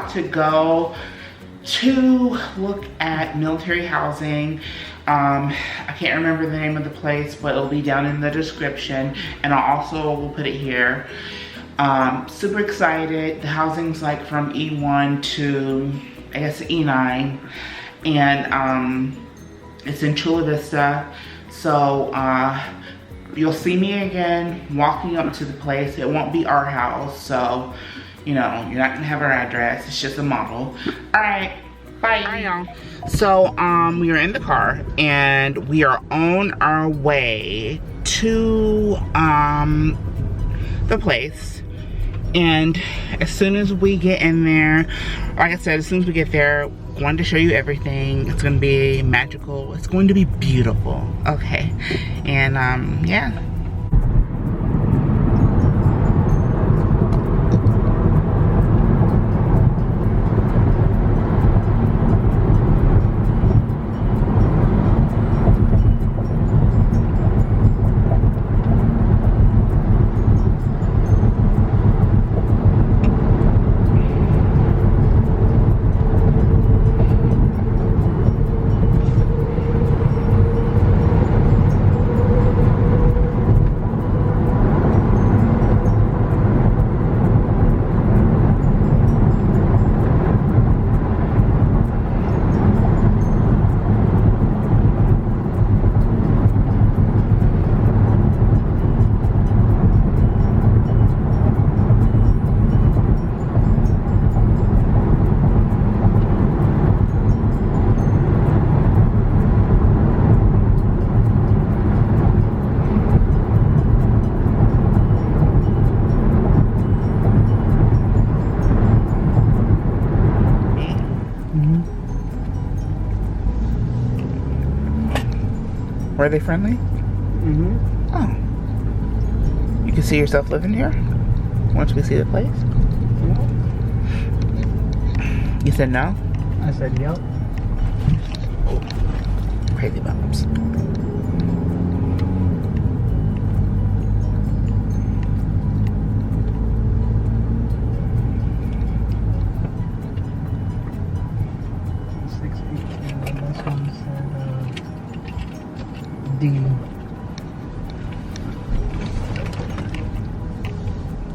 about to go to look at military housing. I can't remember the name of the place, but it'll be down in the description, and I also will put it here. Super excited. The housing's like from E1 to, I guess, E9, and it's in Chula Vista. So you'll see me again walking up to the place. It won't be our house, so you know, you're not gonna have our address. It's just a model. All right, bye y'all. So we are in the car and we are on our way to the place. And as soon as we get in there, like I said, as soon as we get there, I wanted to show you everything. It's gonna be magical. It's going to be beautiful. Okay, and yeah. Were they friendly? Mm-hmm. Oh. You can see yourself living here once we see the place? No. You said no? I said yep. Oh. Crazy bumps.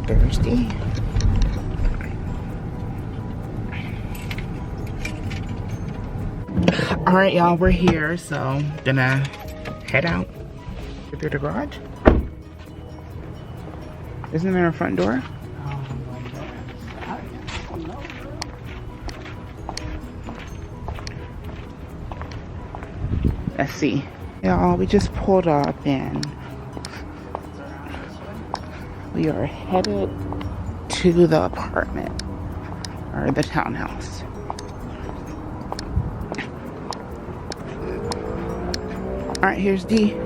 Thirsty. All right, y'all, we're here, so gonna head out through the garage. Isn't there a front door? Let's see. Y'all, we just pulled up and we are headed to the apartment or the townhouse. All right, here's D.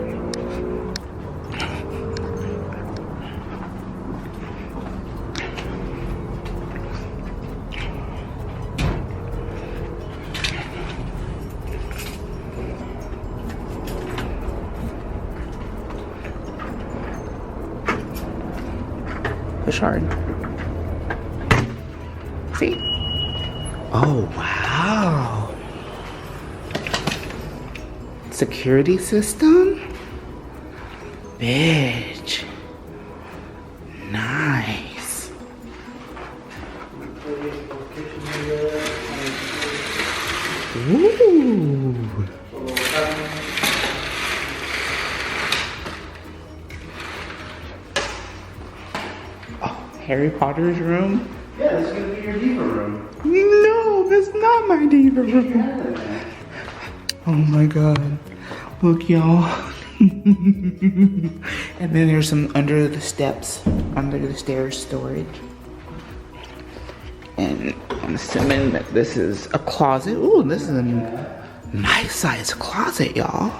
Push hard. See? Oh, wow. Security system? Bitch. Nice. Ooh. Harry Potter's room? Yeah, this is gonna be your diva room. No, that's not my diva room. Oh my god. Look, y'all. And then there's some under the steps, under the stairs storage. And I'm assuming that this is a closet. Ooh, this is a nice size closet, y'all.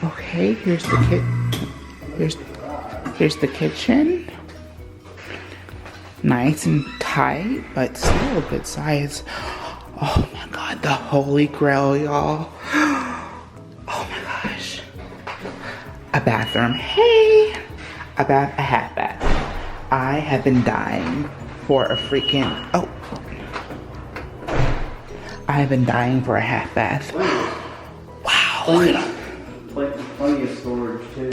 Okay, here's the kitchen. Nice and tight, but still a good size. Oh my god, the holy grail, y'all. Oh my gosh. A bathroom. Hey! about a half bath. I have been dying for a freaking, I have been dying for a half bath. Wow, look at Plenty of storage too.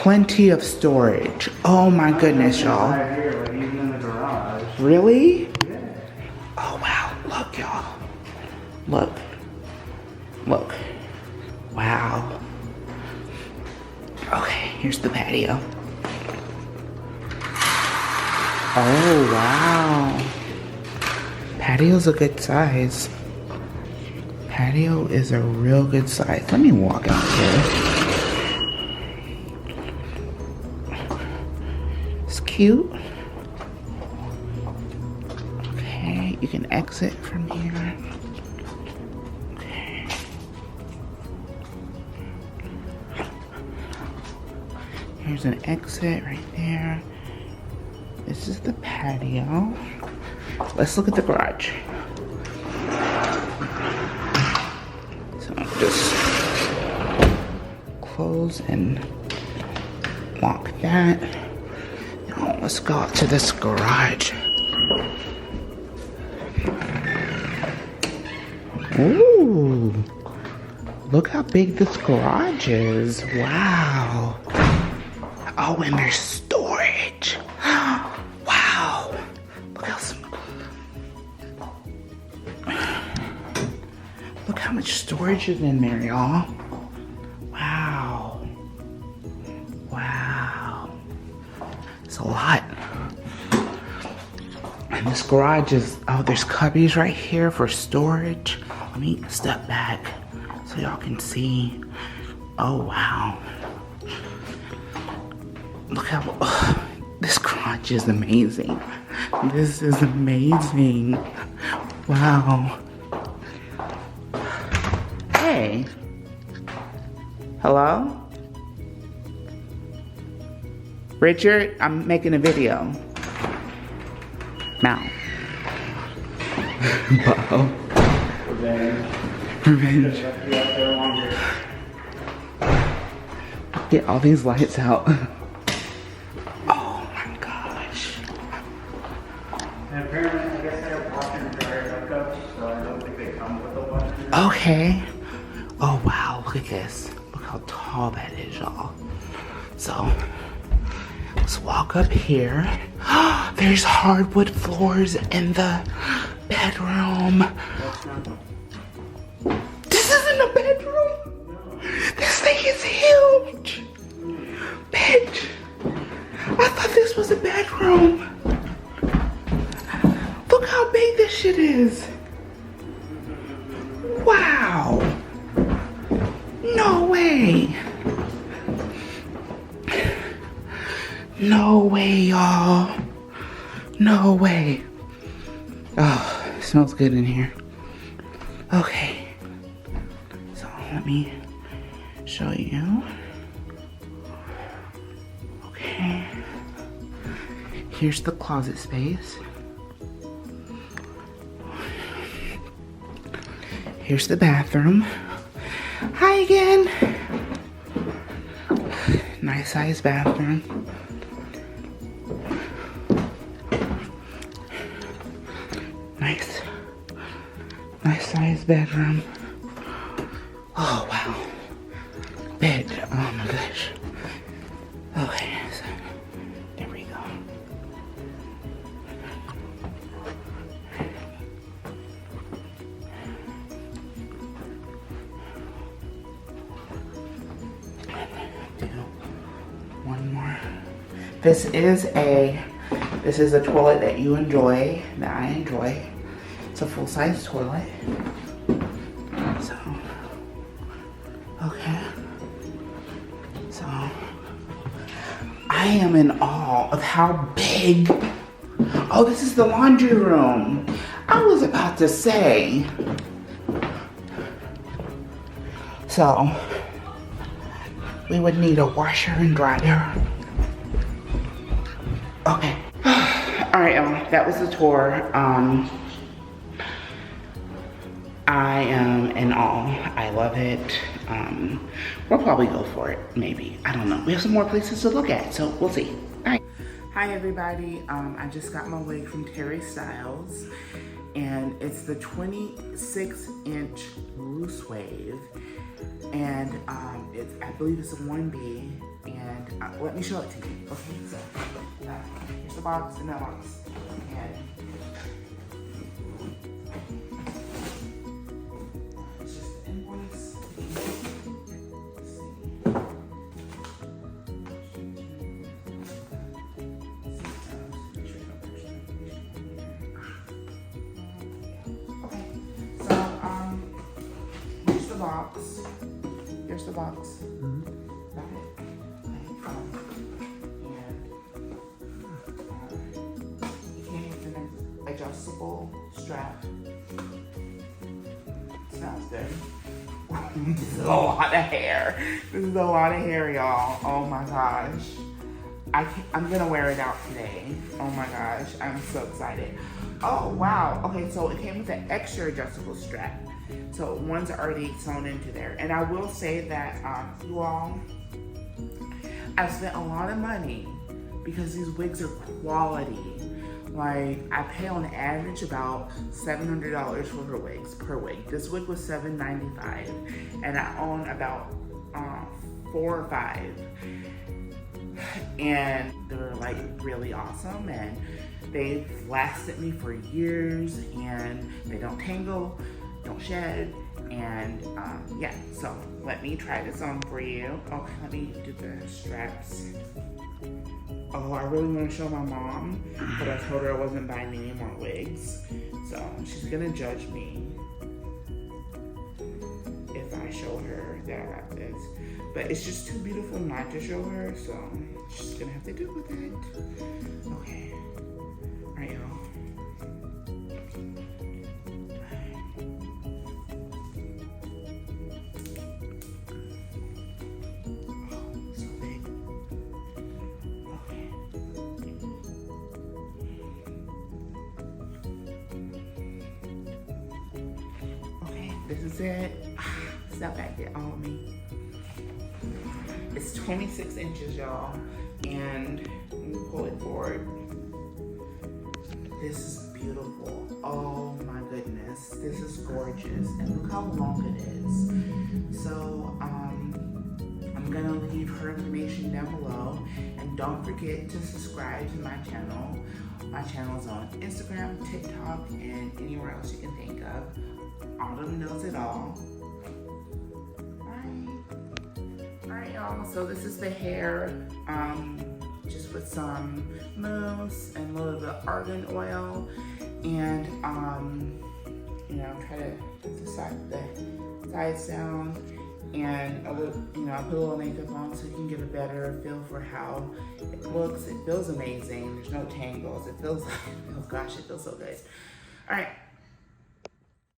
plenty of storage. Oh my goodness, y'all. Right here, like even in the garage. Really? Yeah. Oh wow, look y'all. Look. Look. Wow. Okay, here's the patio. Oh wow. Patio's a good size. Patio is a real good size. Let me walk out here. It's cute. Okay, you can exit from here. Okay. Here's an exit right there. This is the patio. Let's look at the garage. So just close and lock that. Now let's go out to this garage. Ooh, look how big this garage is. Wow. Oh, and there's storage. Wow. Look how look how much storage is in there, y'all. Wow. Wow. It's a lot. And this garage is, oh, there's cubbies right here for storage. Let me step back so y'all can see. Oh, wow. Look how, this garage is amazing. This is amazing. Wow. Hey. Hello? Richard, I'm making a video. Now. Uh-oh. Revenge. Get all these lights out. Oh my gosh. And apparently, I guess they have washer and dryer hookups, so I don't think they come with a washer and dryer. Okay. Oh wow, look at this. Look how tall that is, y'all. So, let's walk up here. There's hardwood floors in the bedroom. This isn't a bedroom. This thing is huge. Bitch. I thought this was a bedroom. Look how big this shit is. Wow. No way. No way, y'all. No way. Oh, it smells good in here. Okay. So let me show you. Okay. Here's the closet space. Here's the bathroom. Hi again. Nice size bathroom. Nice size bedroom. Oh wow. Bed. Oh my gosh. Okay, so there we go. Do one more. This is a toilet that you enjoy, that I enjoy. It's a full-size toilet. So, okay. So, I am in awe of how big. Oh, this is the laundry room. I was about to say. So, we would need a washer and dryer. Okay. All right, y'all, that was the tour. I am in awe. I love it. We'll probably go for it, maybe. I don't know. We have some more places to look at, so we'll see. Hi everybody, I just got my wig from terristylez, and it's the 26-inch loose wave, and I believe it's a 1B, and let me show it to you. Okay, so here's the box and that box, and it's just the invoice. Here's the box. Got it. And it came with an adjustable strap. Sounds good. This is a lot of hair. This is a lot of hair, y'all. Oh my gosh. I'm gonna wear it out today. Oh my gosh, I'm so excited. Oh wow. Okay, so it came with an extra adjustable strap. So one's already sewn into there. And I will say that, you all, I've spent a lot of money because these wigs are quality. Like, I pay on average about $700 for her wigs, per wig. This wig was $795, and I own about 4 or 5. And they're like really awesome, and they've lasted me for years, and they don't tangle, don't shed, and yeah, so let me try this on for you. Oh, let me do the straps. Oh, I really want to show my mom, but I told her I wasn't buying any more wigs, so she's gonna judge me if I show her that I got this. But it's just too beautiful not to show her, so she's gonna have to deal with it. Okay, all right, y'all. This is it. Stop back there on me. It's 26 inches, y'all. And let me pull it forward. This is beautiful. Oh my goodness. This is gorgeous. And look how long it is. So, I'm gonna leave her information down below. And don't forget to subscribe to my channel. My channel's on Instagram, TikTok, and anywhere else you can think of. Autumn knows it all. Alright, y'all. So this is the hair, just with some mousse and a little bit of argan oil, and you know, try to put the sides down, and a little, you know, I put a little makeup on so you can get a better feel for how it looks. It feels amazing. There's no tangles. It feels, oh gosh, it feels so good. All right.